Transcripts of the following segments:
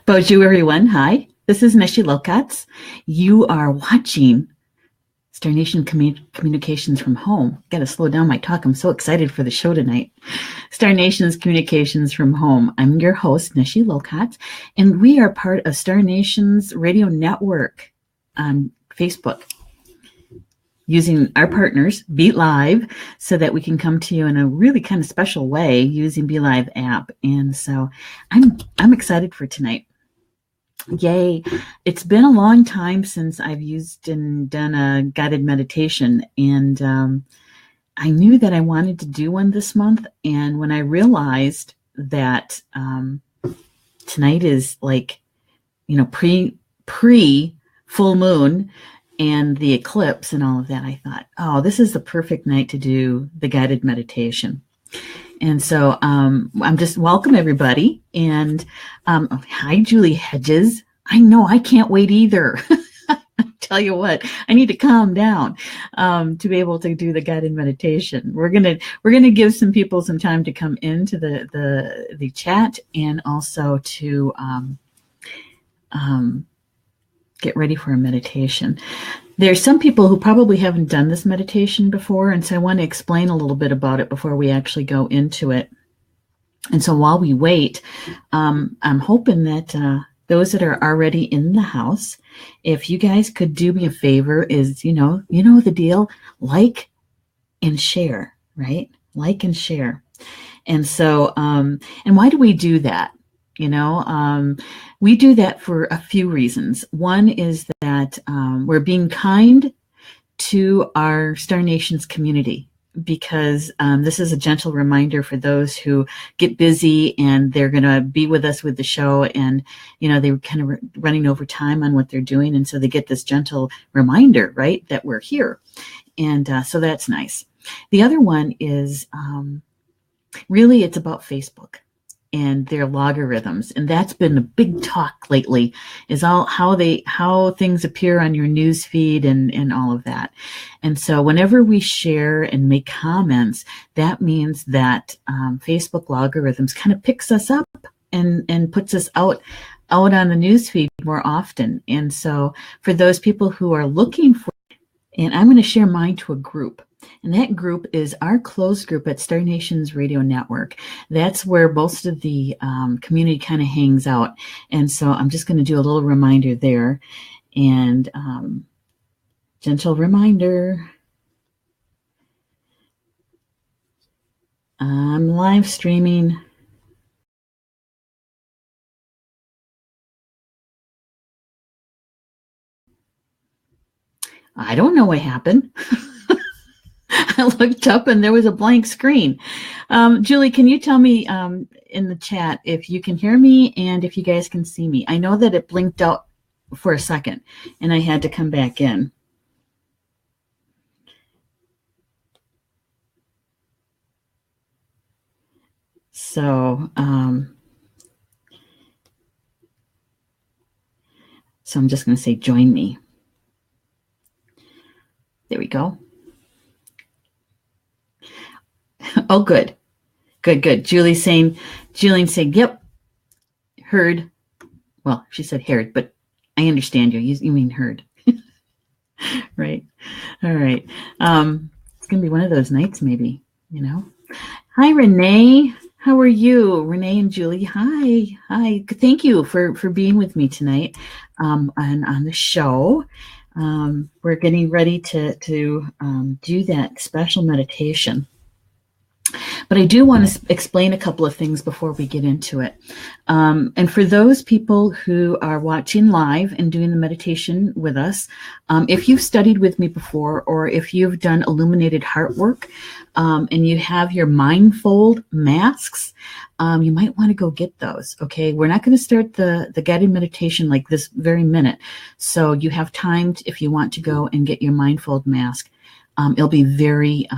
Bonjour, everyone. Hi, this is Neshi Lokotz. You are watching Star Nation Communications from Home. Got to slow down my talk. I'm so excited for the show tonight. Star Nation's Communications from Home. I'm your host, Neshi Lokotz, and we are part of Star Nation's radio network on Facebook, using our partners, Be Live, so that we can come to you in a really kind of special way using Be Live app. And so I'm excited for tonight. Yay. It's been a long time since I've used and done a guided meditation, and I knew that I wanted to do one this month. And when I realized that tonight is like, pre full moon and the eclipse and all of that, I thought, oh, this is the perfect night to do the guided meditation. And so I'm just welcome everybody. And hi, Julie Hedges. I know I can't wait either. Tell you what, I need to calm down to be able to do the guided meditation. We're gonna give some people some time to come into the chat, and also to get ready for a meditation. There's some people who probably haven't done this meditation before, and so I want to explain a little bit about it before we actually go into it. And so while we wait, I'm hoping that those that are already in the house, if you guys could do me a favor, is, you know the deal, like and share, right? Like and share. And so, and why do we do that? We do that for a few reasons. One is that we're being kind to our Star Nations community, because this is a gentle reminder for those who get busy and they're going to be with us with the show, and they're kind of running over time on what they're doing, and so they get this gentle reminder, right, that we're here. And so that's nice. The other one is really it's about Facebook and their logarithms, and that's been a big talk lately, is all how things appear on your news feed and all of that. And so whenever we share and make comments, that means that Facebook logarithms kind of picks us up and puts us out on the news feed more often. And so for those people who are looking for, and I'm going to share mine to a group. And that group is our closed group at Star Nation's Radio Network. That's where most of the community kind of hangs out. And so I'm just going to do a little reminder there. And gentle reminder, I'm live streaming. I don't know what happened. I looked up and there was a blank screen. Julie, can you tell me in the chat if you can hear me and if you guys can see me? I know that it blinked out for a second and I had to come back in. So, so I'm just going to say join me. There we go. Oh, good. Julie's saying, yep, heard. Well, she said heard, but I understand you. You mean heard. Right. All right. It's going to be one of those nights, maybe, Hi, Renee. How are you? Renee and Julie. Hi. Thank you for being with me tonight on the show. We're getting ready to do that special meditation. But I do want to explain a couple of things before we get into it. And for those people who are watching live and doing the meditation with us, if you've studied with me before, or if you've done illuminated heart work, and you have your mindfold masks, you might want to go get those. Okay, we're not going to start the guided meditation like this very minute. So you have time if you want to go and get your mindfold mask. It'll be very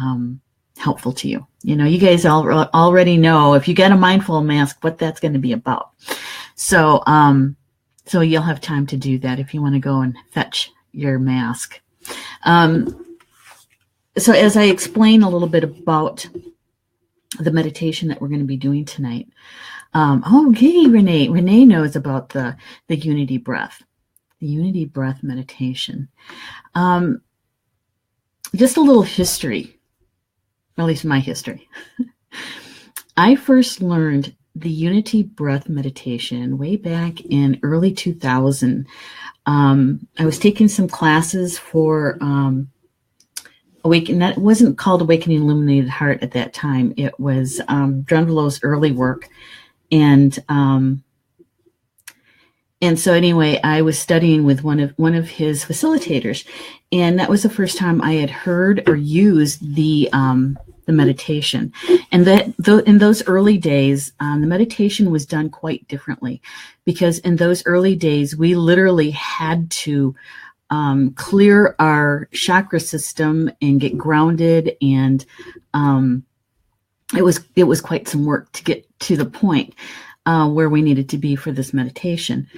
helpful to you. You guys already know, if you get a mindful mask, what that's going to be about. So you'll have time to do that if you want to go and fetch your mask. So as I explain a little bit about the meditation that we're going to be doing tonight. Okay, Renee. Renee knows about the unity breath, the unity breath meditation. Just a little history, at least my history. I first learned the unity breath meditation way back in early 2000. I was taking some classes for that wasn't called Awakening Illuminated Heart at that time. It was Drunvalo's early work. And so anyway, I was studying with one of his facilitators, and that was the first time I had heard or used the meditation. And that in those early days, the meditation was done quite differently, because in those early days, we literally had to clear our chakra system and get grounded, and it was quite some work to get to the point where we needed to be for this meditation.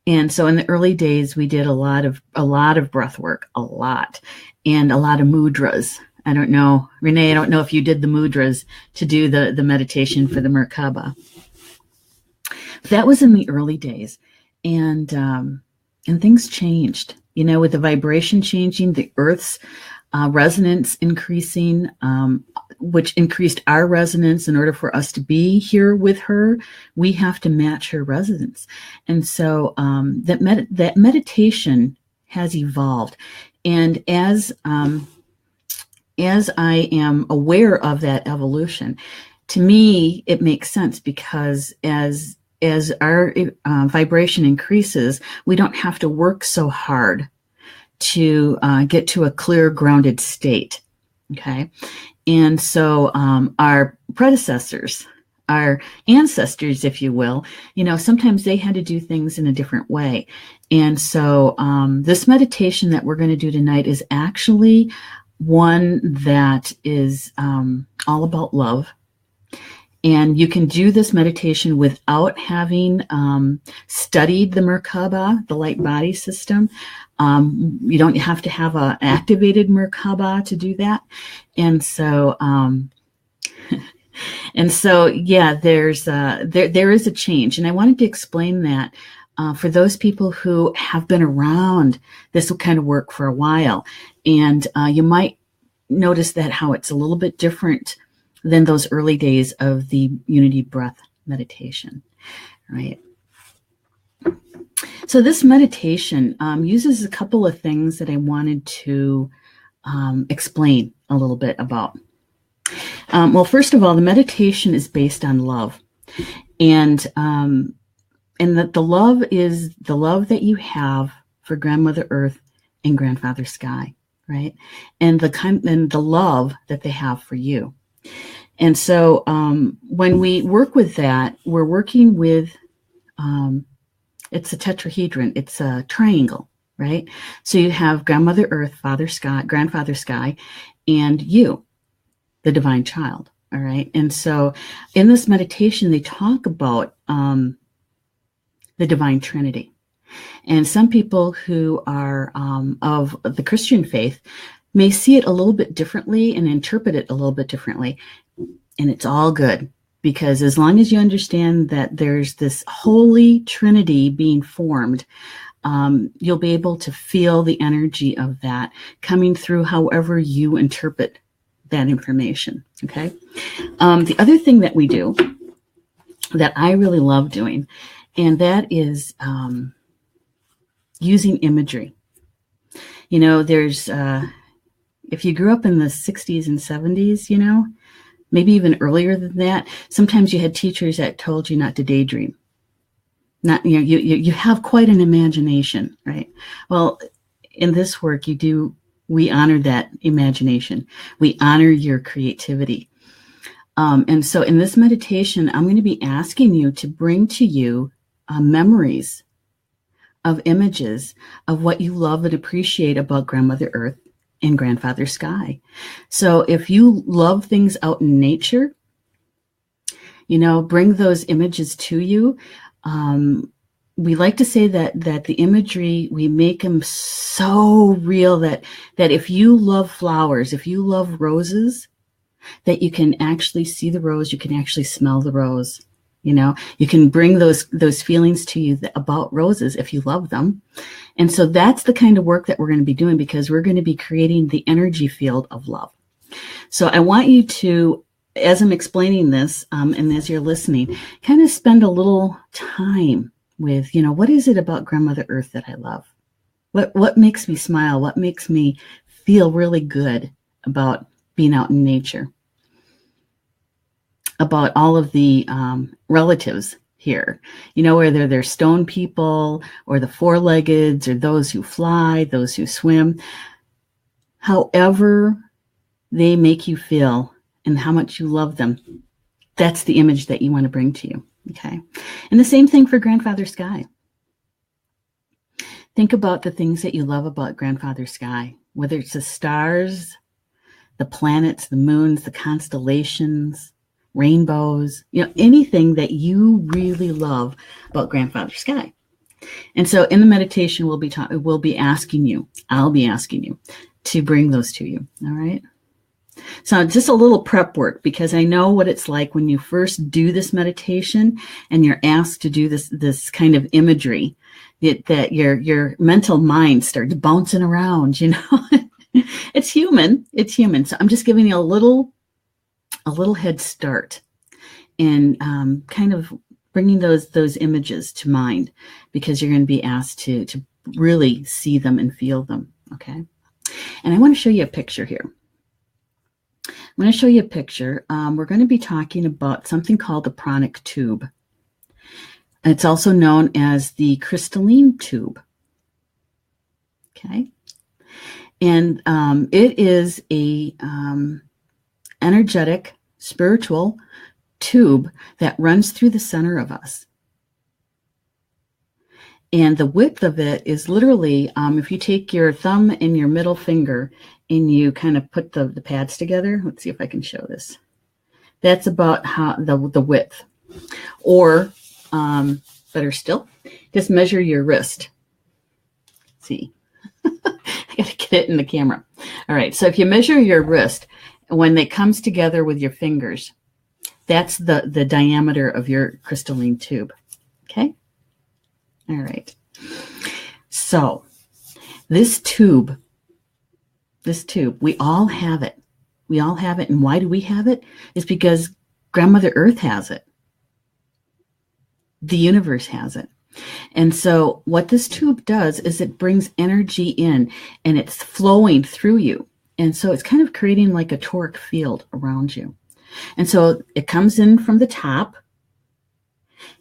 And so in the early days, we did a lot of breath work, and a lot of mudras. I don't know, Renee, I don't know if you did the mudras to do the meditation for the Merkaba. That was in the early days, and things changed. With the vibration changing, the Earth's resonance increasing, which increased our resonance. In order for us to be here with her, we have to match her resonance. And so that meditation has evolved. And as I am aware of that evolution, to me, it makes sense, because as our vibration increases, we don't have to work so hard to get to a clear, grounded state. Okay. And so our predecessors, our ancestors, if you will, sometimes they had to do things in a different way. And so this meditation that we're going to do tonight is actually one that is all about love. And you can do this meditation without having studied the Merkaba, the light body system. You don't have to have an activated Merkaba to do that. And so, yeah, there is a change. And I wanted to explain that for those people who have been around this kind of work for a while. And you might notice that how it's a little bit different than those early days of the unity breath meditation, right? So this meditation uses a couple of things that I wanted to explain a little bit about. Well, first of all, the meditation is based on love, and that the love is the love that you have for Grandmother Earth and Grandfather Sky, right? And the love that they have for you. And so when we work with that, we're working with, it's a tetrahedron, it's a triangle, right? So you have Grandmother Earth, Father Sky, Grandfather Sky, and you, the divine child, all right? And so in this meditation, they talk about the divine Trinity. And some people who are of the Christian faith may see it a little bit differently and interpret it a little bit differently. And it's all good, because as long as you understand that there's this holy Trinity being formed, you'll be able to feel the energy of that coming through however you interpret that information, okay? The other thing that we do that I really love doing, and that is using imagery. There's, if you grew up in the 60s and 70s, maybe even earlier than that, sometimes you had teachers that told you not to daydream. You have quite an imagination, right? Well, in this work, we honor that imagination. We honor your creativity. And so in this meditation, I'm going to be asking you to bring to you memories of images of what you love and appreciate about Grandmother Earth and Grandfather Sky. So if you love things out in nature, bring those images to you. we like to say that the imagery, we make them so real that if you love flowers, if you love roses, that you can actually see the rose, you can actually smell the rose. You can bring those feelings to you about roses if you love them. And so that's the kind of work that we're going to be doing, because we're going to be creating the energy field of love. So I want you to, as I'm explaining this, and as you're listening, kind of spend a little time with, what is it about Grandmother Earth that I love? What makes me smile? What makes me feel really good about being out in nature? About all of the relatives here, whether they're stone people or the four-leggeds or those who fly, those who swim, however they make you feel and how much you love them, that's the image that you want to bring to you, okay? And the same thing for Grandfather Sky. Think about the things that you love about Grandfather Sky, whether it's the stars, the planets, the moons, the constellations, rainbows, anything that you really love about Grandfather Sky. And so in the meditation, I'll be asking you to bring those to you. All right. So just a little prep work, because I know what it's like when you first do this meditation and you're asked to do this kind of imagery, that your mental mind starts bouncing around, It's human. So I'm just giving you a little head start and kind of bringing those images to mind, because you're going to be asked to really see them and feel them, okay? And I want to show you a picture here. I'm going to show you a picture. We're going to be talking about something called the pranic tube. It's also known as the crystalline tube, okay? And it is a energetic, spiritual tube that runs through the center of us. And the width of it is literally, if you take your thumb and your middle finger and you kind of put the pads together, let's see if I can show this. That's about how the width. Or, better still, just measure your wrist. Let's see. I got to get it in the camera. All right, so if you measure your wrist, when it comes together with your fingers, that's the diameter of your crystalline tube, okay? All right. So this tube, we all have it. We all have it. And why do we have it? It's because Grandmother Earth has it. The universe has it. And so what this tube does is it brings energy in, and it's flowing through you. And so it's kind of creating like a toric field around you. And so it comes in from the top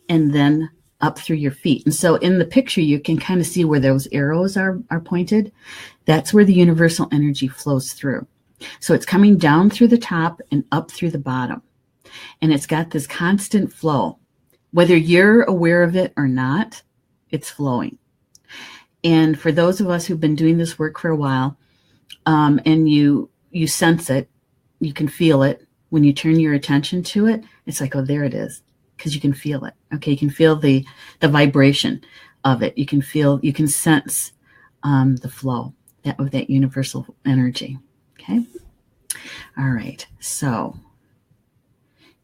and then up through your feet. And so in the picture, you can kind of see where those arrows are pointed. That's where the universal energy flows through. So it's coming down through the top and up through the bottom. And it's got this constant flow. Whether you're aware of it or not, it's flowing. And for those of us who've been doing this work for a while, and you sense it, you can feel it. When you turn your attention to it, it's like, oh, there it is, because you can feel it. Okay, you can feel the vibration of it. You can sense the flow of that universal energy. Okay, all right. So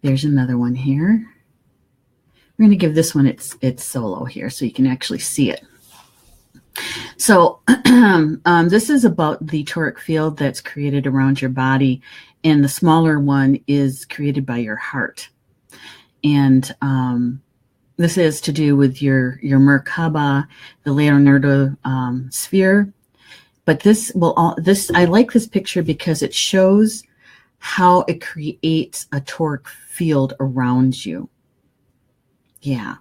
there's another one here. We're going to give this one its solo here, so you can actually see it. So this is about the toric field that's created around your body, and the smaller one is created by your heart. And this is to do with your Merkaba, the Leonardo sphere. But I like this picture because it shows how it creates a toric field around you. Yeah.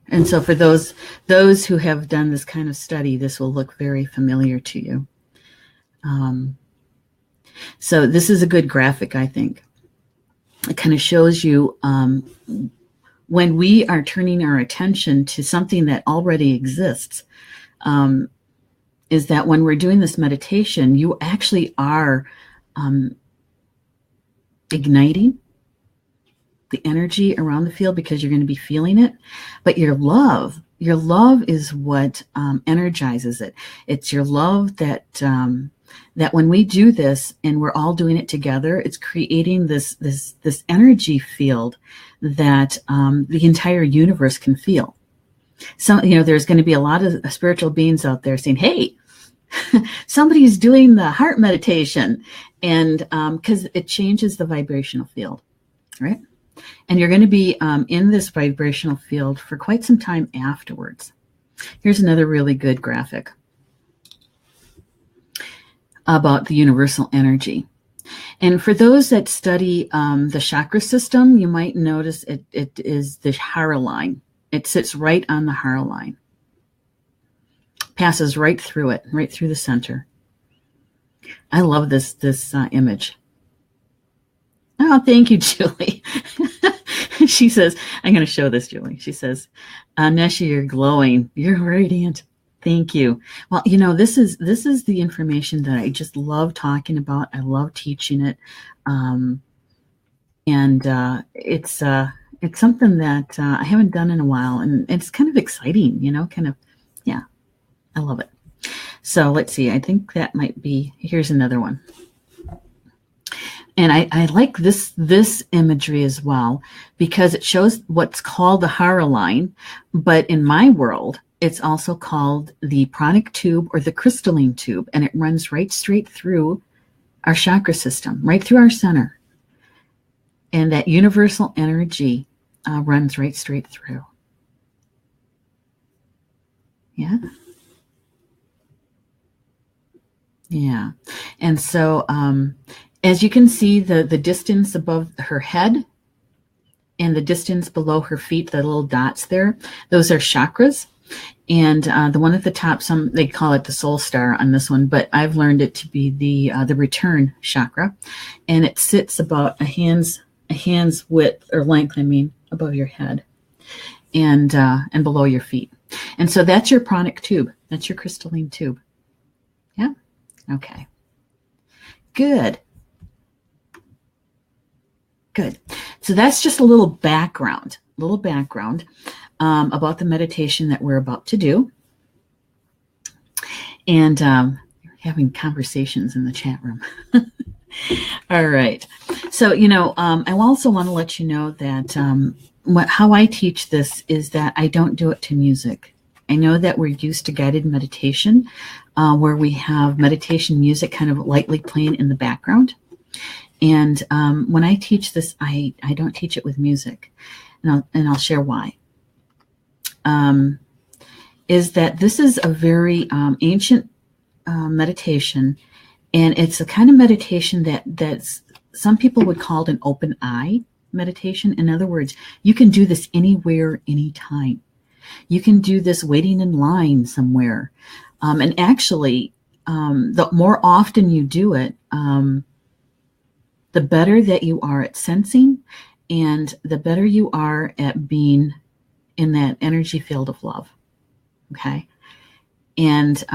And so for those who have done this kind of study, this will look very familiar to you. So this is a good graphic, I think. It kind of shows you when we are turning our attention to something that already exists, is that when we're doing this meditation, you actually are igniting the energy around the field, because you're going to be feeling it. But your love is what energizes it. It's your love that that when we do this and we're all doing it together, it's creating this energy field that the entire universe can feel. So, there's going to be a lot of spiritual beings out there saying, hey, somebody's doing the heart meditation, and because it changes the vibrational field, right? And you're going to be in this vibrational field for quite some time afterwards. Here's another really good graphic about the universal energy. And for those that study the chakra system, you might notice it is the Hara line. It sits right on the Hara line. Passes right through it, right through the center. I love this image. Oh, thank you, Julie. She says, I'm going to show this, Julie. She says, Neshi, you're glowing. You're radiant. Thank you. Well, this is the information that I just love talking about. I love teaching it. And it's something that I haven't done in a while, and it's kind of exciting, yeah, I love it. So let's see, I think that might be, here's another one. And I like this imagery as well, because it shows what's called the Hara line, but in my world, it's also called the pranic tube or the crystalline tube, and it runs right straight through our chakra system, right through our center. And that universal energy runs right straight through. Yeah. Yeah. And so as you can see, the distance above her head and the distance below her feet, the little dots there, those are chakras. And the one at the top, they call it the soul star on this one, but I've learned it to be the return chakra, and it sits about a hand's width or length, above your head, and below your feet. And so that's your pranic tube. That's your crystalline tube. Yeah. Okay. Good. Good. So that's just a little background about the meditation that we're about to do. And having conversations in the chat room. All right. So, I also want to let you know that how I teach this is that I don't do it to music. I know that we're used to guided meditation, where we have meditation music kind of lightly playing in the background. And when I teach this, I don't teach it with music. And I'll share why. Is that this is a very ancient meditation, and it's a kind of meditation that's some people would call it an open eye meditation. In other words, you can do this anywhere, anytime. You can do this waiting in line somewhere. And actually, the more often you do it, the better that you are at sensing, and the better you are at being in that energy field of love. Okay. And,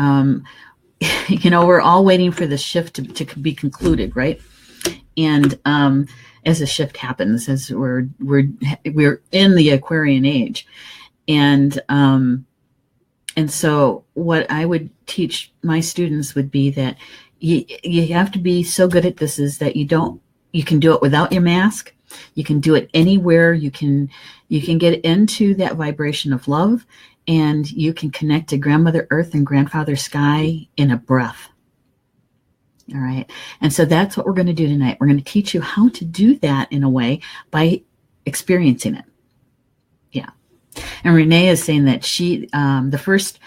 we're all waiting for the shift to be concluded, right? And as the shift happens, as we're in the Aquarian age, and so what I would teach my students would be that you have to be so good at this is that you can do it without your mask. You can do it anywhere. You can get into that vibration of love, and you can connect to Grandmother Earth and Grandfather Sky in a breath. All right. And so that's what we're going to do tonight. We're going to teach you how to do that in a way by experiencing it. Yeah. And Renee is saying that she, the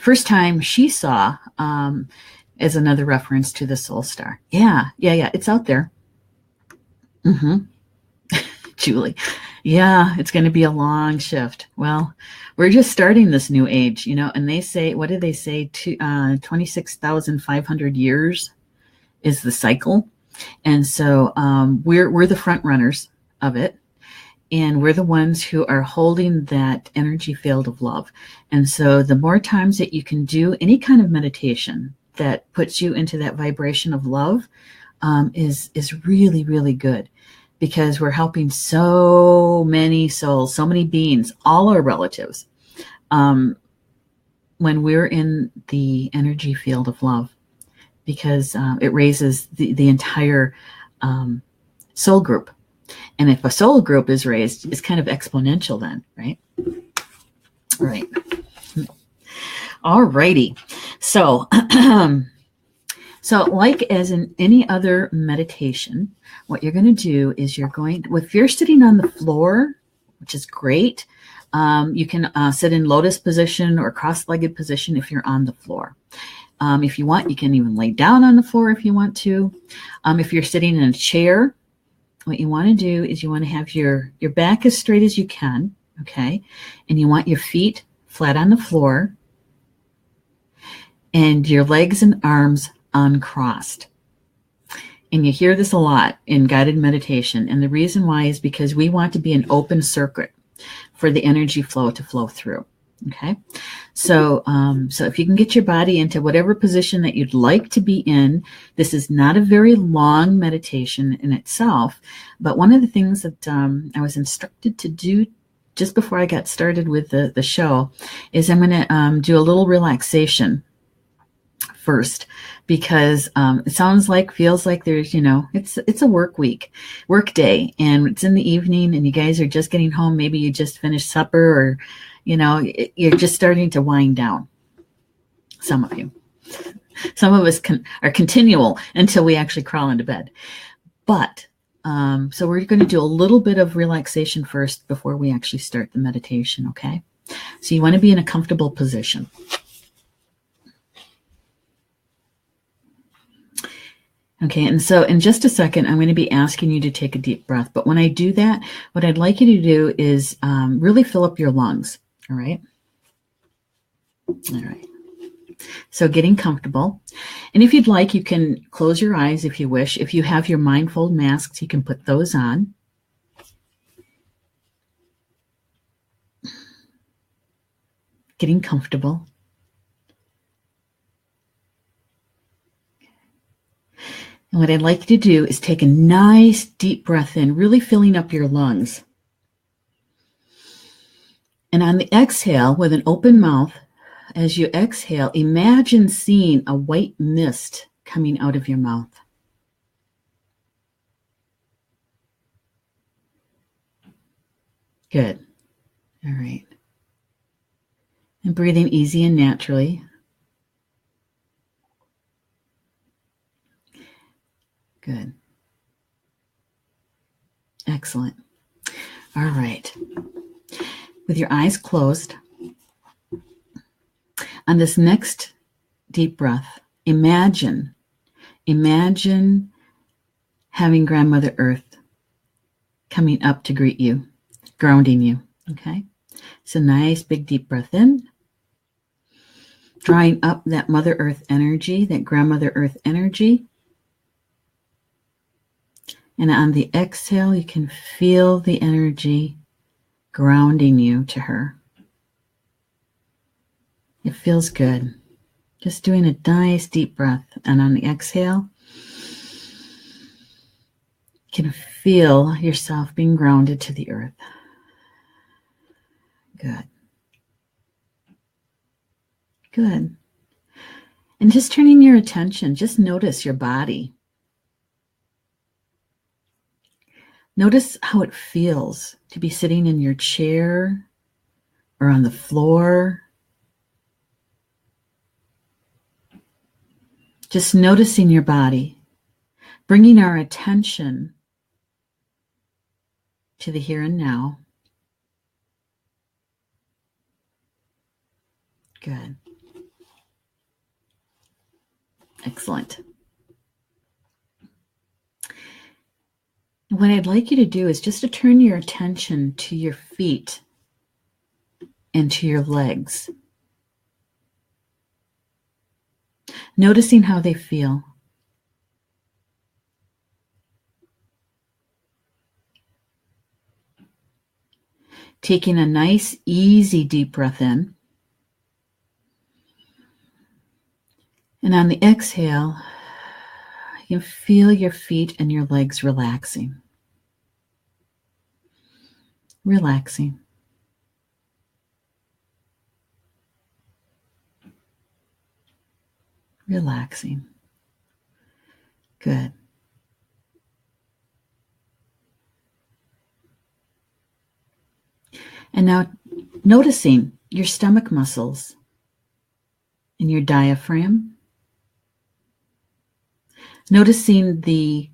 first time she saw, is another reference to the soul star. Yeah. It's out there. Mm-hmm. Julie. Yeah, it's going to be a long shift. Well, we're just starting this new age, and they say, what did they say? 26,500 years is the cycle. And so we're the front runners of it. And we're the ones who are holding that energy field of love. And so the more times that you can do any kind of meditation that puts you into that vibration of love is really, really good. because we're helping so many souls, so many beings, all our relatives, when we're in the energy field of love, because it raises the entire soul group. And if a soul group is raised, it's kind of exponential then, right? Right. All righty. So, so like as in any other meditation, what you're going to do is if you're sitting on the floor, which is great, you can sit in lotus position or cross-legged position if you're on the floor. If you want, you can even lay down on the floor if you want to. If you're sitting in a chair, what you want to do is you want to have your back as straight as you can, okay? And you want your feet flat on the floor and your legs and arms uncrossed. And you hear this a lot in guided meditation. And the reason why is because we want to be an open circuit for the energy flow to flow through. Okay. So if you can get your body into whatever position that you'd like to be in, this is not a very long meditation in itself, but one of the things that I was instructed to do just before I got started with the show is I'm going to do a little relaxation first, because it feels like there's, it's a work day, and it's in the evening and you guys are just getting home. Maybe you just finished supper, or, you're just starting to wind down. Some of you, some of us are continual until we actually crawl into bed. But so we're going to do a little bit of relaxation first before we actually start the meditation. Okay. So you want to be in a comfortable position. Okay, and so in just a second, I'm going to be asking you to take a deep breath. But when I do that, what I'd like you to do is really fill up your lungs. All right? All right. So getting comfortable. And if you'd like, you can close your eyes if you wish. If you have your mindfold masks, you can put those on. Getting comfortable. And what I'd like you to do is take a nice deep breath in, really filling up your lungs. And on the exhale, with an open mouth, as you exhale, imagine seeing a white mist coming out of your mouth. Good. All right. And breathing easy and naturally. Good. Excellent. All right. With your eyes closed, on this next deep breath, imagine having Grandmother Earth coming up to greet you, grounding you. Okay? So nice big deep breath in, drawing up that Mother Earth energy, that Grandmother Earth energy. And on the exhale, you can feel the energy grounding you to her. It feels good. Just doing a nice deep breath. And on the exhale, you can feel yourself being grounded to the earth. Good. Good. And just turning your attention, just notice your body. Notice how it feels to be sitting in your chair or on the floor. Just noticing your body, bringing our attention to the here and now. Good. Excellent. What I'd like you to do is just to turn your attention to your feet and to your legs. Noticing how they feel. Taking a nice, easy, deep breath in. And on the exhale, you can feel your feet and your legs relaxing. relaxing. Relaxing. Good. And now noticing your stomach muscles and your diaphragm. Noticing the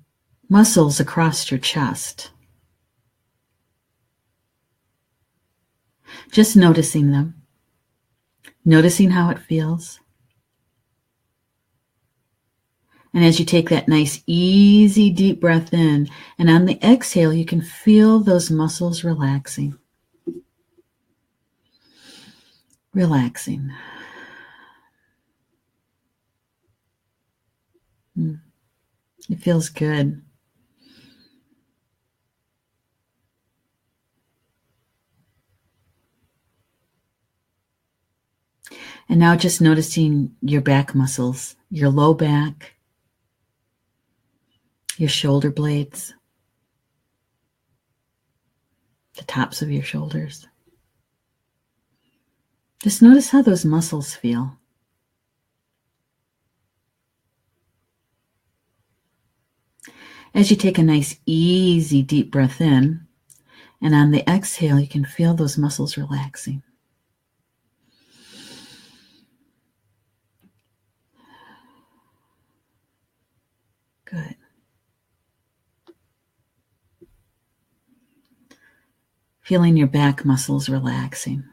muscles across your chest. Just noticing them. Noticing how it feels. And as you take that nice, easy, deep breath in, and on the exhale, you can feel those muscles relaxing. Relaxing. It feels good. And now just noticing your back muscles, your low back, your shoulder blades, the tops of your shoulders. Just notice how those muscles feel. As you take a nice, easy, deep breath in, and on the exhale, you can feel those muscles relaxing. Good. Feeling your back muscles relaxing.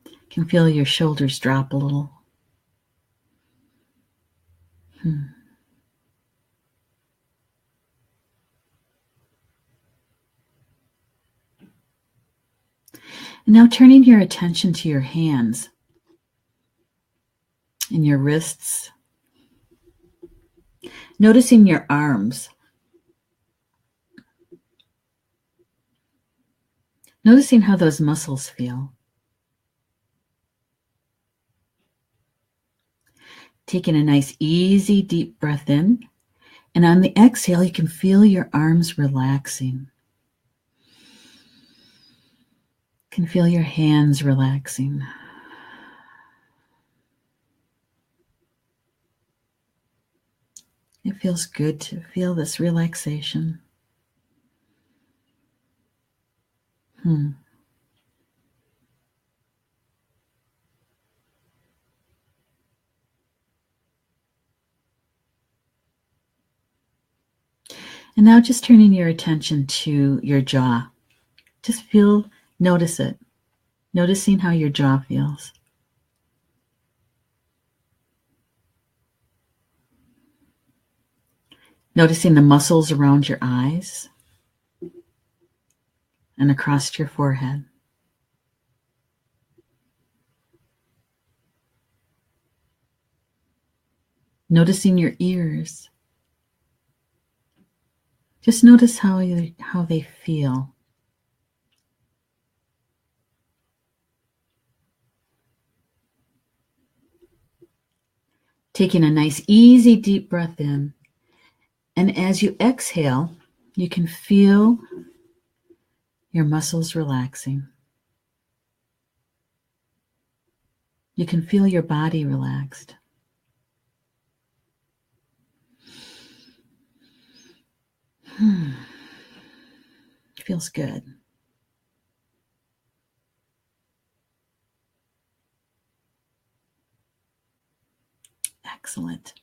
You can feel your shoulders drop a little. And now turning your attention to your hands and your wrists. Noticing your arms. Noticing how those muscles feel. Taking a nice, easy, deep breath in. And on the exhale, you can feel your arms relaxing. You can feel your hands relaxing. It feels good to feel this relaxation. And now just turning your attention to your jaw. Just notice it. Noticing how your jaw feels. Noticing the muscles around your eyes and across your forehead. Noticing your ears. Just notice how they feel. Taking a nice, easy, deep breath in. And as you exhale, you can feel your muscles relaxing. You can feel your body relaxed. Feels good. Excellent.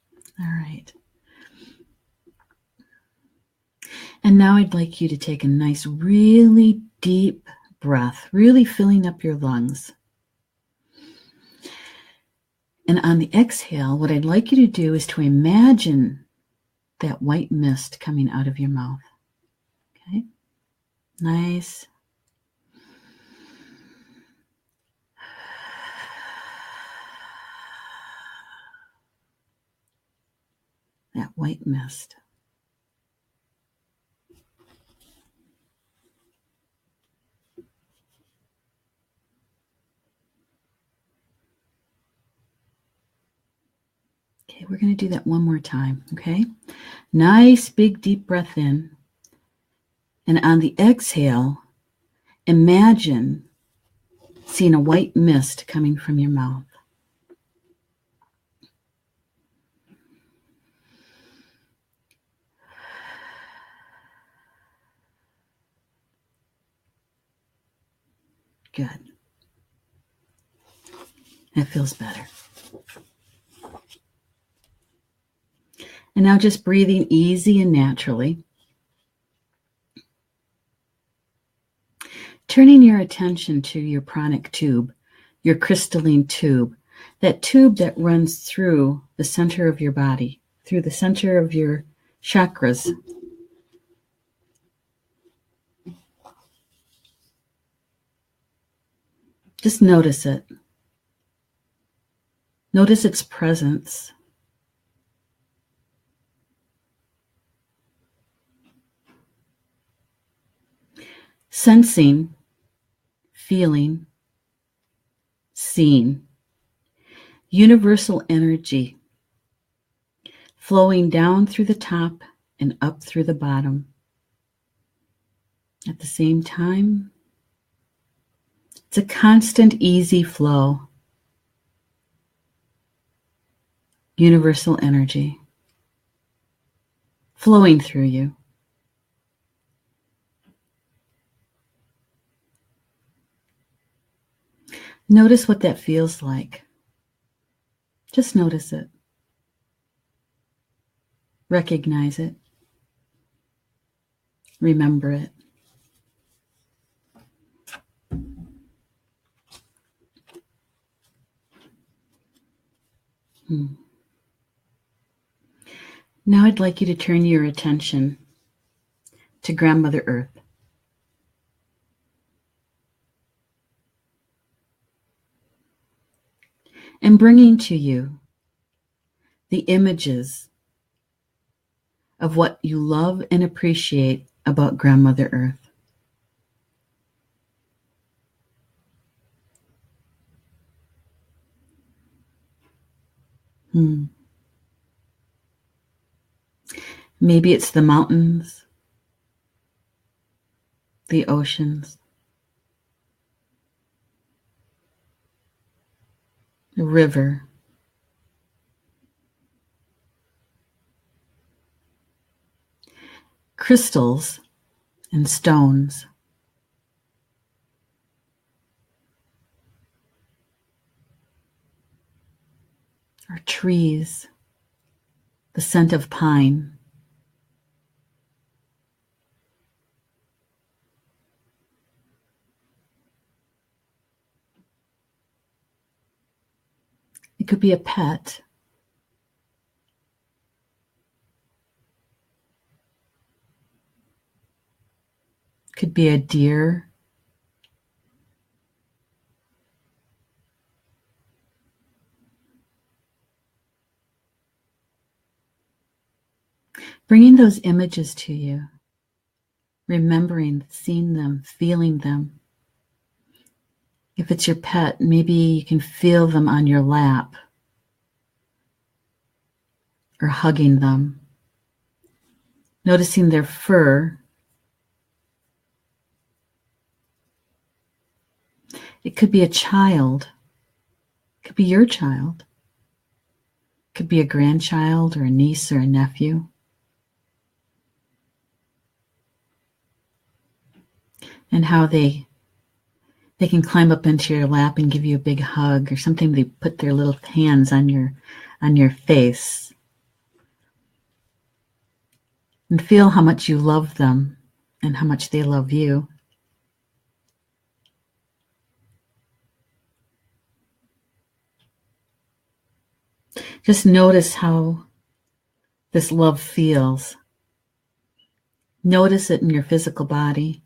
All right. And now I'd like you to take a nice, really deep breath, really filling up your lungs. And on the exhale, what I'd like you to do is to imagine that white mist coming out of your mouth. Okay? Nice. That white mist. Okay, we're going to do that one more time, okay? Nice, big, deep breath in. And on the exhale, imagine seeing a white mist coming from your mouth. Good. That feels better. And now just breathing easy and naturally. Turning your attention to your pranic tube, your crystalline tube, that tube that runs through the center of your body, through the center of your chakras. Just notice it. Notice its presence. Sensing, feeling, seeing. Universal energy flowing down through the top and up through the bottom. At the same time, it's a constant, easy flow. Universal energy flowing through you. Notice what that feels like. Just notice it. Recognize it. Remember it. Now I'd like you to turn your attention to Grandmother Earth. And bringing to you the images of what you love and appreciate about Grandmother Earth. Maybe it's the mountains, the oceans, the river, crystals and stones, or trees, the scent of pine. It could be a pet. It could be a deer. Bringing those images to you, remembering, seeing them, feeling them. If it's your pet, maybe you can feel them on your lap or hugging them, noticing their fur. It could be a child. It could be your child. It could be a grandchild or a niece or a nephew. And how they can climb up into your lap and give you a big hug, or something. They put their little hands on your face. And feel how much you love them and how much they love you. Just notice how this love feels. Notice it in your physical body.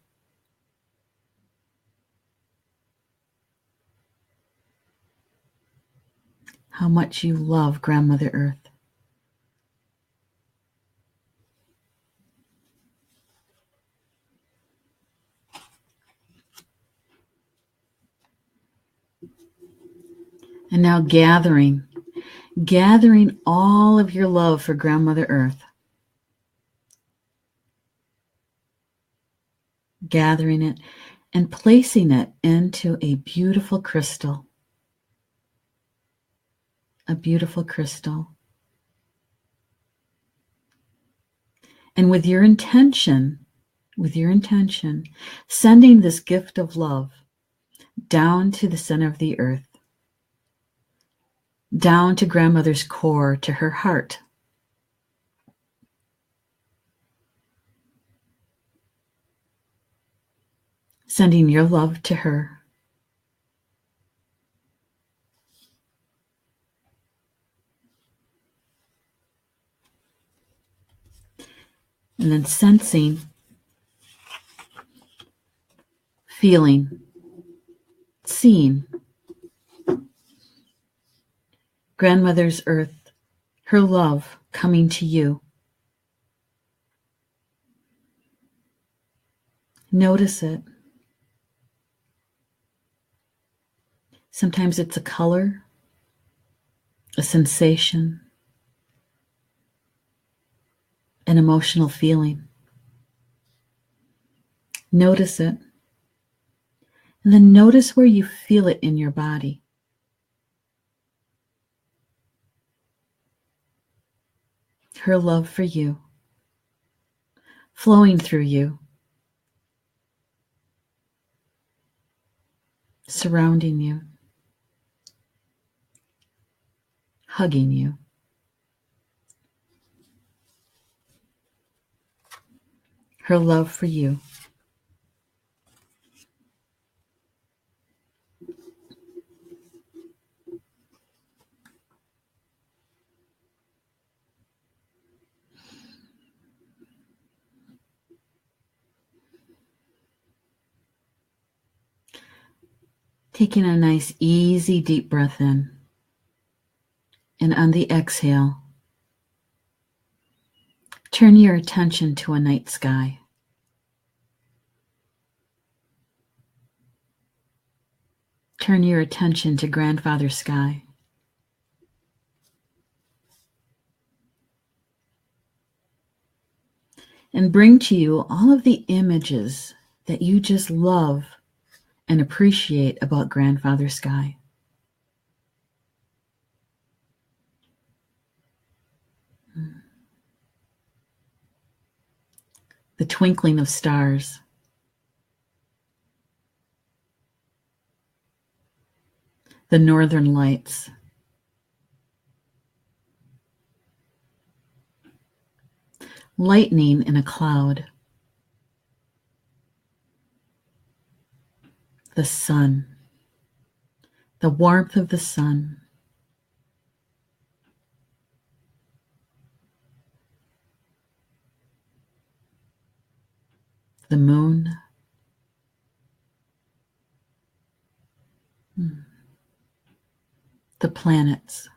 How much you love Grandmother Earth. And now gathering all of your love for Grandmother Earth. gathering it, and placing it into a beautiful crystal. A beautiful crystal. And with your intention, sending this gift of love down to the center of the earth, down to grandmother's core, to her heart. Sending your love to her. And then sensing, feeling, seeing grandmother's earth, her love coming to you. Notice it. Sometimes it's a color, a sensation, an emotional feeling. Notice it. And then notice where you feel it in your body. Her love for you, flowing through you, surrounding you, hugging you. Her love for you. Taking a nice, easy, deep breath in. And on the exhale, turn your attention to a night sky. Turn your attention to grandfather's sky. And bring to you all of the images that you just love and appreciate about grandfather's sky. The twinkling of stars. The northern lights. Lightning in a cloud. The sun. The warmth of the sun. The moon. The planets.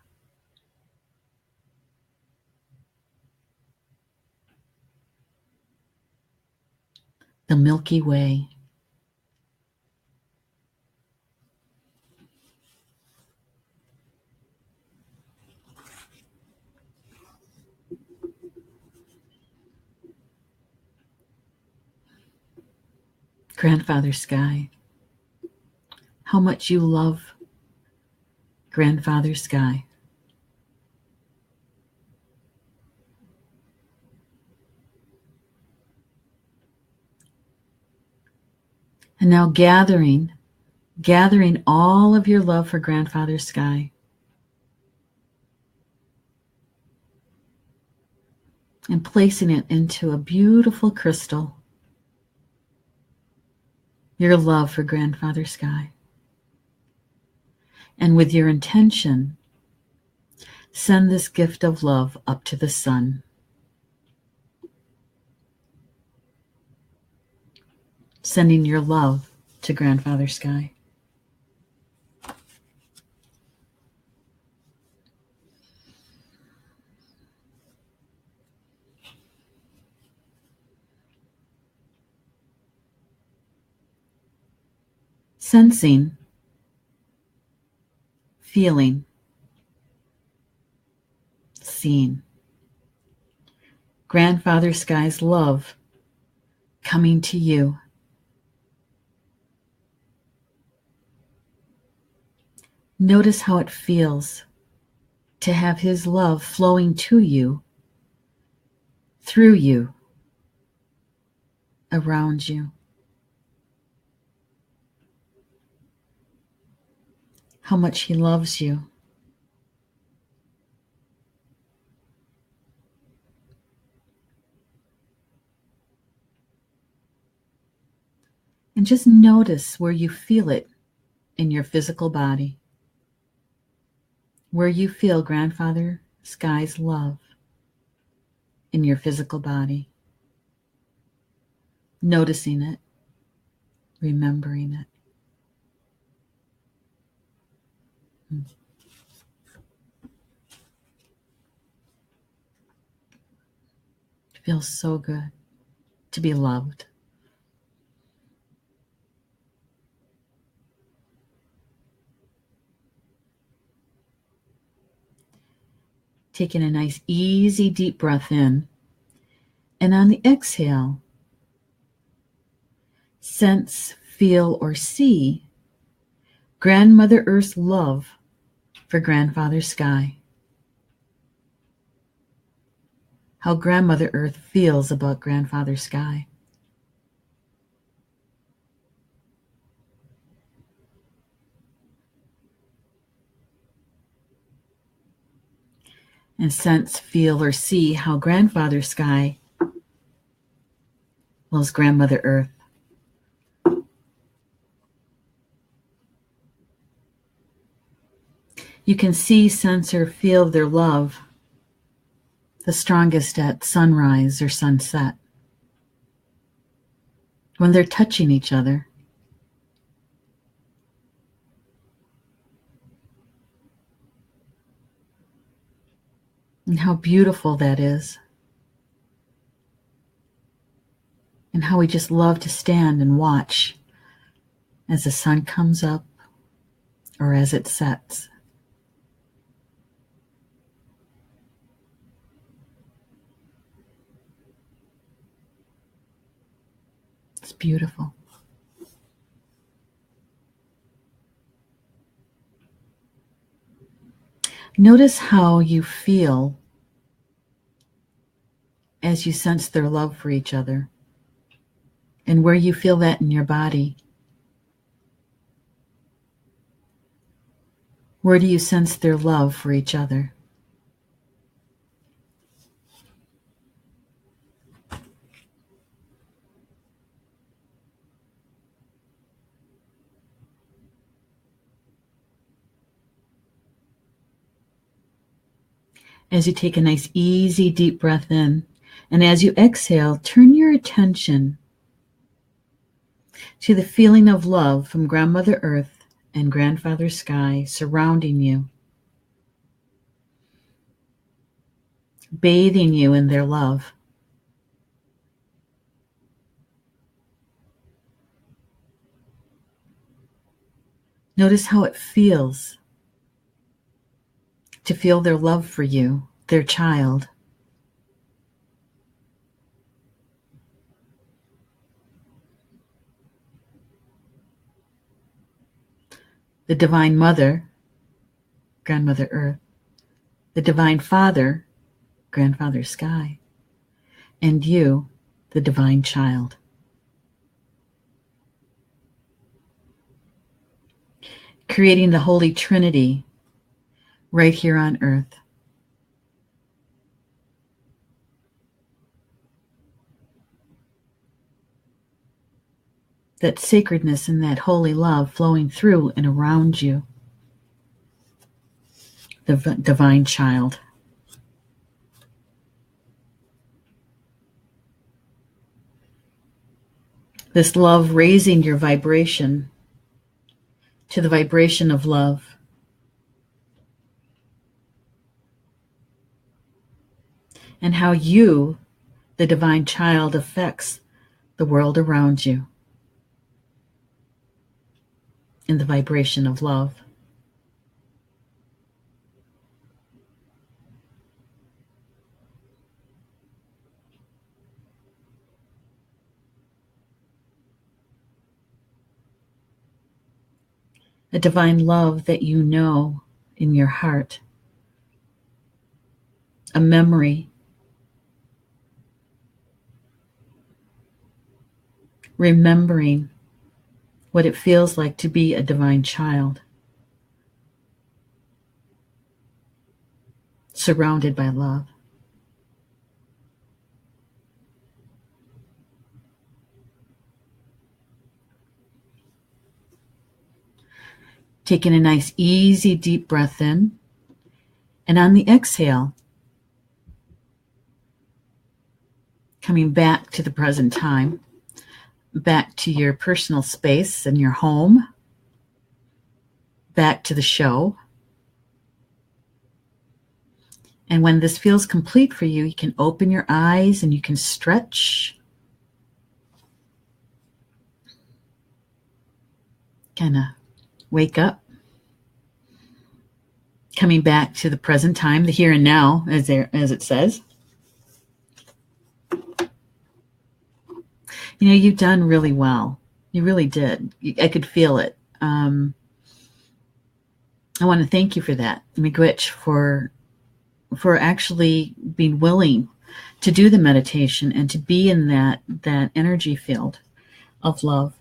The Milky Way. Grandfather's sky. How much you love grandfather's sky. And now gathering all of your love for grandfather's sky. And placing it into a beautiful crystal. Your love for grandfather's sky. And with your intention, send this gift of love up to the sun. Sending your love to grandfather's sky. Sensing, feeling, seeing grandfather sky's love coming to you Notice how it feels to have his love flowing to you, through you, around you. How much he loves you. And just notice where you feel it in your physical body, where you feel Grandfather Sky's love in your physical body. Noticing it, remembering it. It feels so good to be loved. Taking a nice, easy, deep breath in. And on the exhale, sense, feel, or see Grandmother Earth's love for Grandfather Sky. How Grandmother Earth feels about Grandfather Sky. And sense, feel, or see how Grandfather Sky loves Grandmother Earth. You can see, sense, or feel their love the strongest at sunrise or sunset, when they're touching each other. And how beautiful that is. And how we just love to stand and watch as the sun comes up or as it sets. It's beautiful. Notice how you feel as you sense their love for each other, and where you feel that in your body. Where do you sense their love for each other? As you take a nice, easy, deep breath in, and as you exhale, turn your attention to the feeling of love from Grandmother Earth and Grandfather Sky surrounding you, bathing you in their love. Notice how it feels to feel their love for you, their child. The Divine Mother, Grandmother Earth, the Divine Father, Grandfather Sky, and you, the Divine Child. Creating the Holy Trinity right here on Earth. That sacredness and that holy love flowing through and around you, the Divine Child. This love raising your vibration to the vibration of love. And how you, the Divine Child, affects the world around you in the vibration of love. a divine love that you know in your heart, a memory, remembering what it feels like to be a divine child, surrounded by love. Taking a nice, easy, deep breath in. And on the exhale, coming back to the present time, back to your personal space and your home, back to the show. And when this feels complete for you, you can open your eyes and you can stretch. Kind of wake up. Coming back to the present time, the here and now, as it says. You know, you've done really well. You really did. I could feel it. I want to thank you for that, Miigwech, for actually being willing to do the meditation and to be in that energy field of love,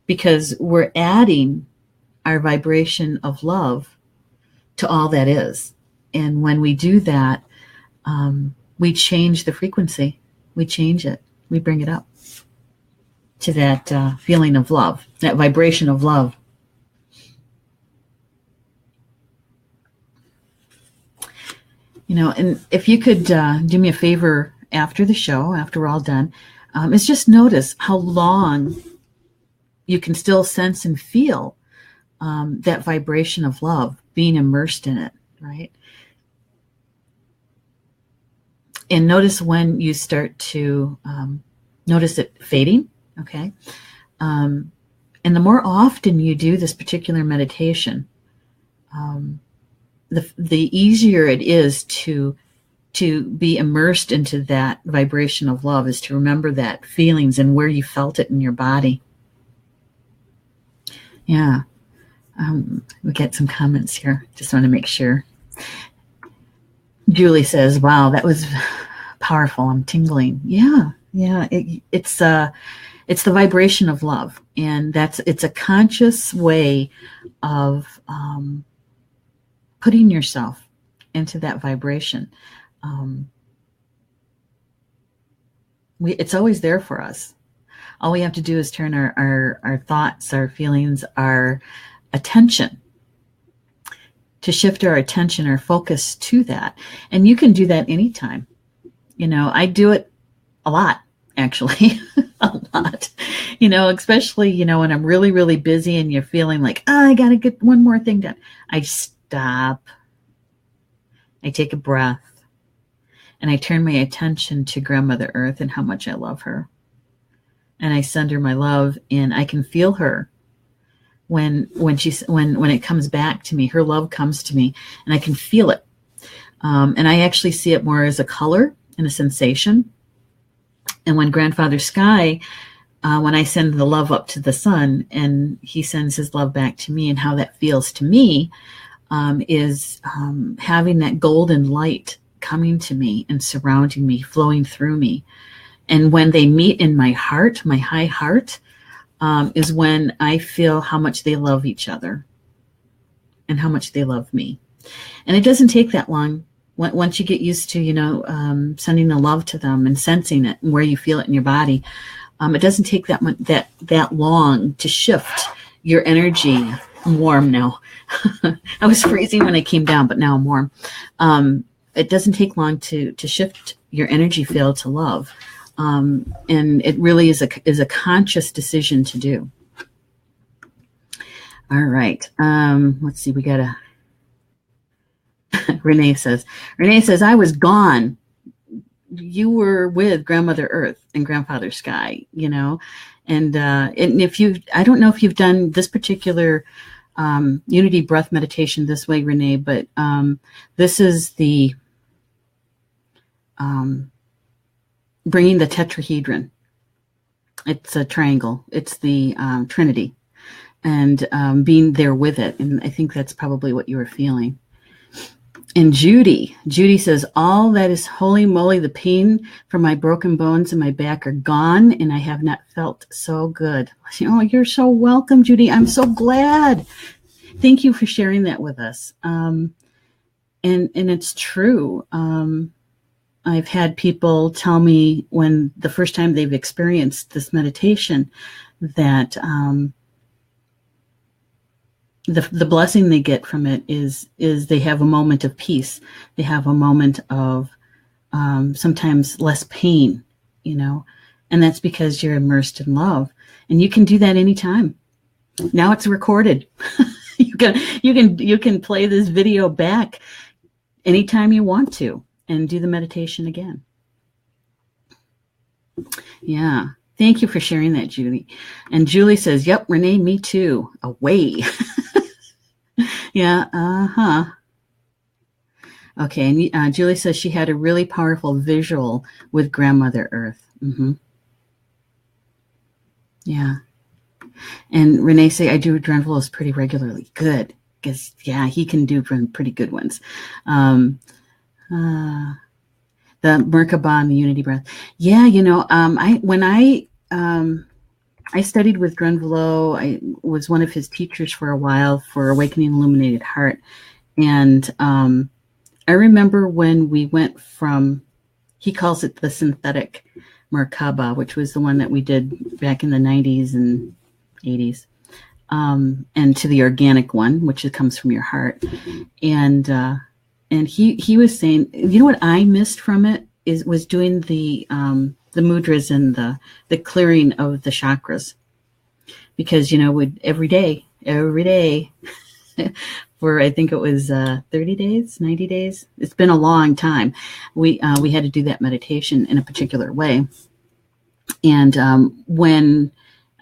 because we're adding our vibration of love to all that is. And when we do that, we change the frequency. We change it. We bring it up to that feeling of love, that vibration of love. You know, and if you could do me a favor after the show, after we're all done, is just notice how long you can still sense and feel that vibration of love, being immersed in it, right? And notice when you start to notice it fading, okay? And the more often you do this particular meditation, the easier it is to be immersed into that vibration of love, is to remember that feelings and where you felt it in your body. Yeah. We get some comments here. Just want to make sure. Julie says, wow, that was powerful. I'm tingling. Yeah. It's the vibration of love. And it's a conscious way of putting yourself into that vibration. It's always there for us. All we have to do is turn our thoughts, our feelings, our attention, to shift our attention, our focus to that. And you can do that anytime. You know, I do it a lot, actually, a lot, you know, especially, you know, when I'm really, really busy and you're feeling like, I got to get one more thing done. I stop, I take a breath, and I turn my attention to Grandmother Earth and how much I love her. And I send her my love, and I can feel her when it comes back to me. Her love comes to me, and I can feel it. And I actually see it more as a color and a sensation. And when Grandfather Sky, when I send the love up to the sun and he sends his love back to me, and how that feels to me is having that golden light coming to me and surrounding me, flowing through me. And when they meet in my heart, my high heart, is when I feel how much they love each other and how much they love me. And it doesn't take that long. Once you get used to, you know, sending the love to them and sensing it and where you feel it in your body, it doesn't take that long to shift your energy. I'm warm now. I was freezing when I came down, but now I'm warm. It doesn't take long to shift your energy field to love. And it really is a conscious decision to do. All right. Let's see. We got a Renee says, I was gone. You were with Grandmother Earth and Grandfather Sky, you know, and if I don't know if you've done this particular unity breath meditation this way, Renee, but this is the bringing the tetrahedron. It's a triangle. It's the Trinity. and being there with it. And I think that's probably what you were feeling. And Judy says, all that is holy moly, the pain from my broken bones and my back are gone, and I have not felt so good. Oh, you're so welcome, Judy. I'm so glad. Thank you for sharing that with us. And it's true. I've had people tell me when the first time they've experienced this meditation that the blessing they get from it is they have a moment of peace. They have a moment of sometimes less pain, and that's because you're immersed in love. And you can do that anytime. Now it's recorded. you can play this video back anytime you want to and do the meditation again. Yeah. Thank you for sharing that, Julie. And Julie says, yep, Renee, me too. Away. Yeah. Uh-huh. Okay. And Julie says she had a really powerful visual with Grandmother Earth. Mm-hmm. Yeah. And Renee say, I do Drenvelos pretty regularly. Good. Because, yeah, he can do pretty good ones. The Merkaba and the Unity Breath. Yeah, when I studied with Drenvelo, I was one of his teachers for a while for Awakening Illuminated Heart. And I remember when we went from, he calls it the synthetic Merkaba, which was the one that we did back in the 90s and 80s, and to the organic one, which comes from your heart. And he was saying, what I missed from it was doing the mudras and the clearing of the chakras, because every day for I think it was 30 days, 90 days. It's been a long time. We had to do that meditation in a particular way. And when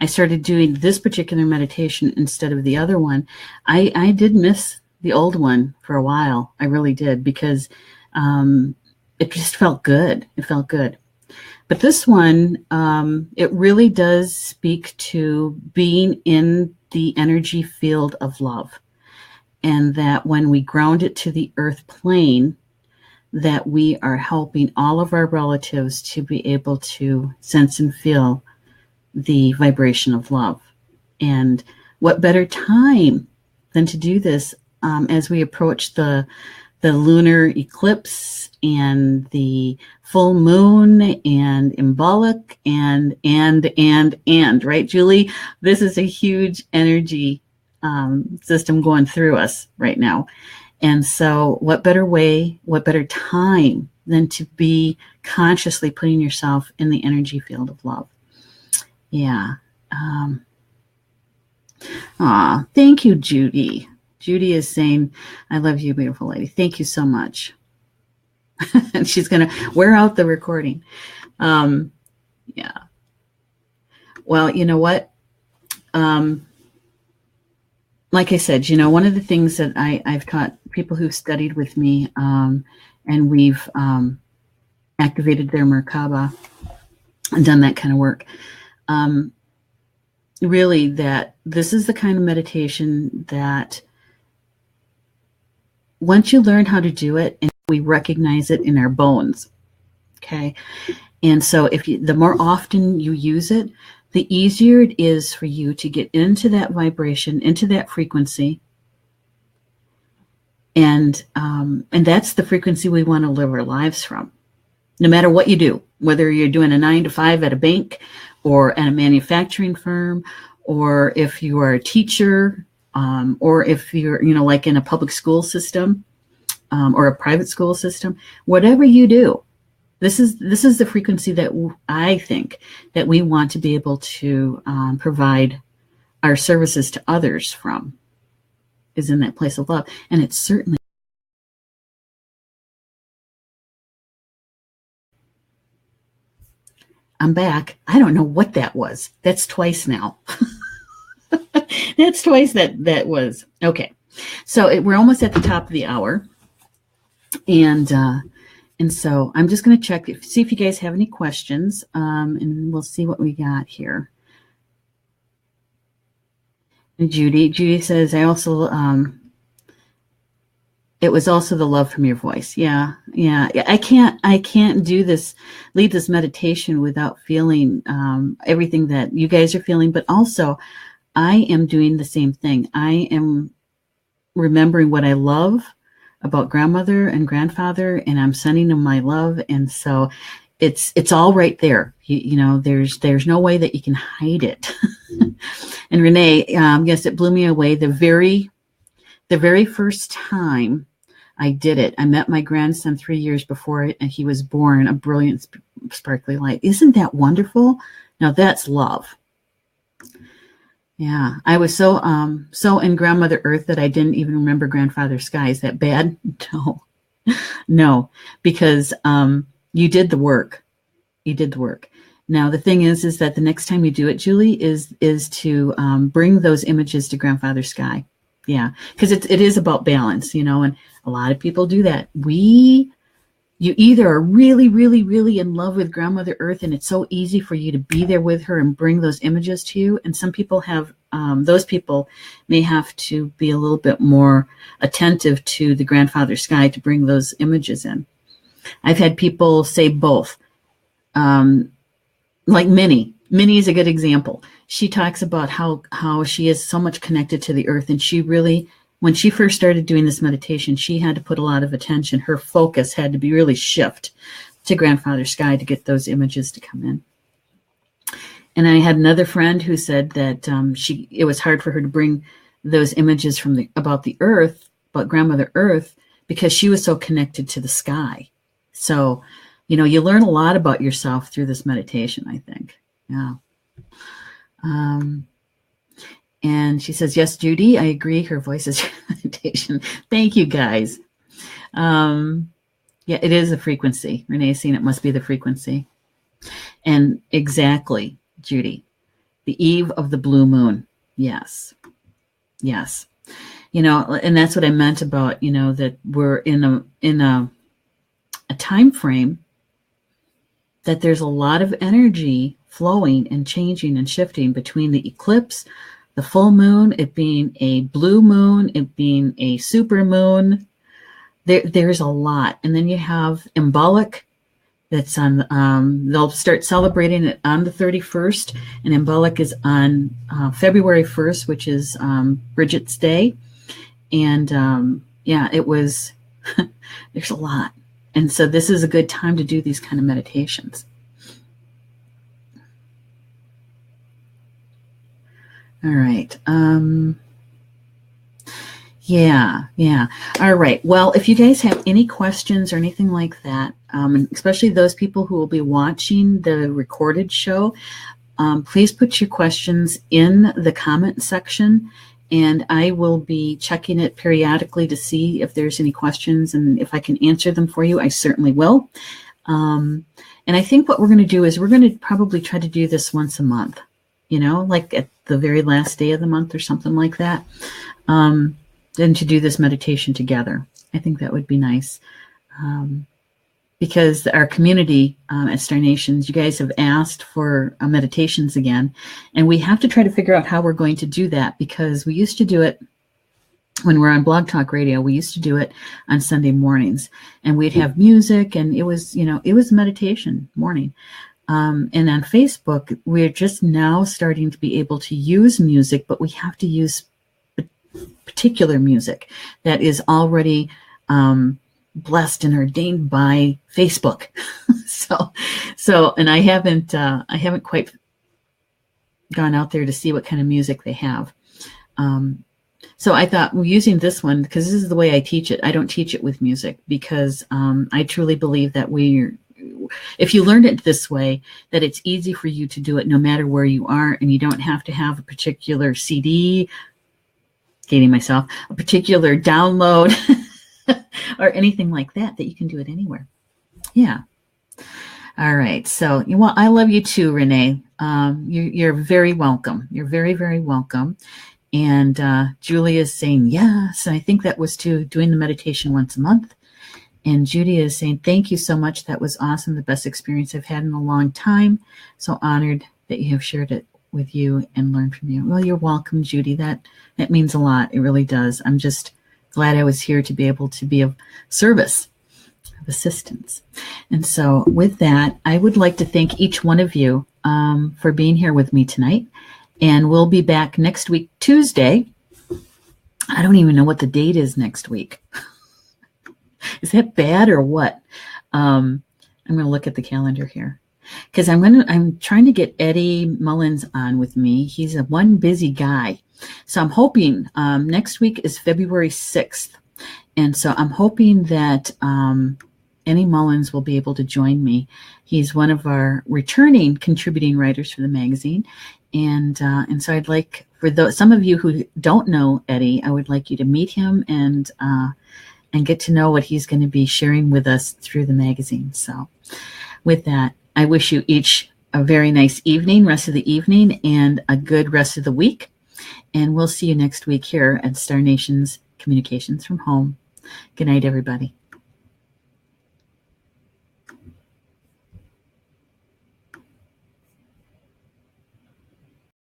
I started doing this particular meditation instead of the other one, I did miss the old one for a while. I really did, because it just felt good. It felt good. But this one, it really does speak to being in the energy field of love. And that when we ground it to the earth plane, that we are helping all of our relatives to be able to sense and feel the vibration of love. And what better time than to do this as we approach the lunar eclipse and the full moon and Imbolc and right, Julie? This is a huge energy system going through us right now. And so what better time than to be consciously putting yourself in the energy field of love. Yeah. Thank you, Judy. Judy is saying, I love you, beautiful lady. Thank you so much. And she's going to wear out the recording. Yeah. Well, you know what? Like I said, one of the things that I've taught people who've studied with me, and we've activated their Merkaba and done that kind of work, really that this is the kind of meditation that once you learn how to do it, and we recognize it in our bones, okay? And so the more often you use it, the easier it is for you to get into that vibration, into that frequency. And that's the frequency we want to live our lives from. No matter what you do, whether you're doing a 9-to-5 at a bank or at a manufacturing firm, or if you are a teacher, or if you're, like in a public school system, or a private school system, whatever you do, this is the frequency that I think that we want to be able to provide our services to others from, is in that place of love. And it's certainly. I'm back. I don't know what that was. That's twice now. That's twice that was. Okay. So we're almost at the top of the hour. And so I'm just going to check, see if you guys have any questions, and we'll see what we got here. Judy says, I also, it was also the love from your voice. Yeah. I can't lead this meditation without feeling everything that you guys are feeling, but also I am doing the same thing. I am remembering what I love about grandmother and grandfather, and I'm sending them my love. And so it's all right there. You know, there's no way that you can hide it. And Renee, yes, it blew me away. The very first time I did it, I met my grandson 3 years before he was born, a brilliant, sparkly light. Isn't that wonderful? Now that's love. Yeah, I was so in grandmother earth that I didn't even remember grandfather sky. Is that bad? No, because you did the work. You did the work. Now the thing is that the next time you do it, Julie, is to bring those images to grandfather sky. Yeah, because it is about balance, you know, and a lot of people do that. You either are really, really, really in love with grandmother earth, and it's so easy for you to be there with her and bring those images to you. And some people have, those people may have to be a little bit more attentive to the grandfather sky to bring those images in. I've had people say both. Like Minnie. Minnie is a good example. She talks about how she is so much connected to the earth, and she really, when she first started doing this meditation, she had to put a lot of attention. Her focus had to be really shift to grandfather sky to get those images to come in. And I had another friend who said that it was hard for her to bring those images about the earth, about grandmother earth, because she was so connected to the sky. So, you know, you learn a lot about yourself through this meditation, I think. Yeah. And she says, yes, Judy, I agree. Her voice is your meditation. Thank you, guys. Yeah, it is a frequency. Renee's seen it must be the frequency. And exactly, Judy, the eve of the blue moon. Yes. Yes. You know, and that's what I meant about, you know, that we're in a time frame that there's a lot of energy flowing and changing and shifting between the eclipse, the full moon, it being a blue moon, it being a super moon. There's a lot. And then you have Embolic that's on, they'll start celebrating it on the 31st. And Embolic is on February 1st, which is Bridget's Day. And yeah, it was, there's a lot. And so this is a good time to do these kind of meditations. All right. Yeah. All right. Well, if you guys have any questions or anything like that, especially those people who will be watching the recorded show, please put your questions in the comment section, and I will be checking it periodically to see if there's any questions, and if I can answer them for you, I certainly will. And I think what we're going to do is we're going to probably try to do this once a month, you know, like at the very last day of the month or something like that. Then to do this meditation together. I think that would be nice. Because our community at Star Nations, you guys have asked for meditations again, and we have to try to figure out how we're going to do that, because we used to do it when we're on Blog Talk Radio. We used to do it on Sunday mornings, and we'd have music, and it was, you know, it was meditation morning. And on Facebook, we're just now starting to be able to use music, but we have to use particular music that is already blessed and ordained by Facebook. so, and I haven't quite gone out there to see what kind of music they have. So I thought, well, using this one, because this is the way I teach it. I don't teach it with music, because I truly believe that if you learn it this way, that it's easy for you to do it no matter where you are, and you don't have to have a particular CD, dating myself, a particular download or anything like that you can do it anywhere. Yeah. All right. So, well, I love you too, Renee. You're very welcome. You're very, very welcome. And Julia is saying yes. And I think that was to doing the meditation once a month. And Judy is saying, thank you so much. That was awesome. The best experience I've had in a long time. So honored that you have shared it with you and learn from you. Well, you're welcome, Judy. That means a lot. It really does. I'm just glad I was here to be able to be of service, of assistance. And so with that, I would like to thank each one of you for being here with me tonight. And we'll be back next week, Tuesday. I don't even know what the date is next week. Is that bad or what? I'm going to look at the calendar here because I'm trying to get Eddie Mullins on with me. He's one busy guy. So I'm hoping next week is February 6th. And so I'm hoping that Eddie Mullins will be able to join me. He's one of our returning contributing writers for the magazine. And so I'd like, for some of you who don't know Eddie, I would like you to meet him and get to know what he's going to be sharing with us through the magazine. So with that, I wish you each a very nice evening, rest of the evening, and a good rest of the week. And we'll see you next week here at Star Nation's Communications from Home. Good night, everybody.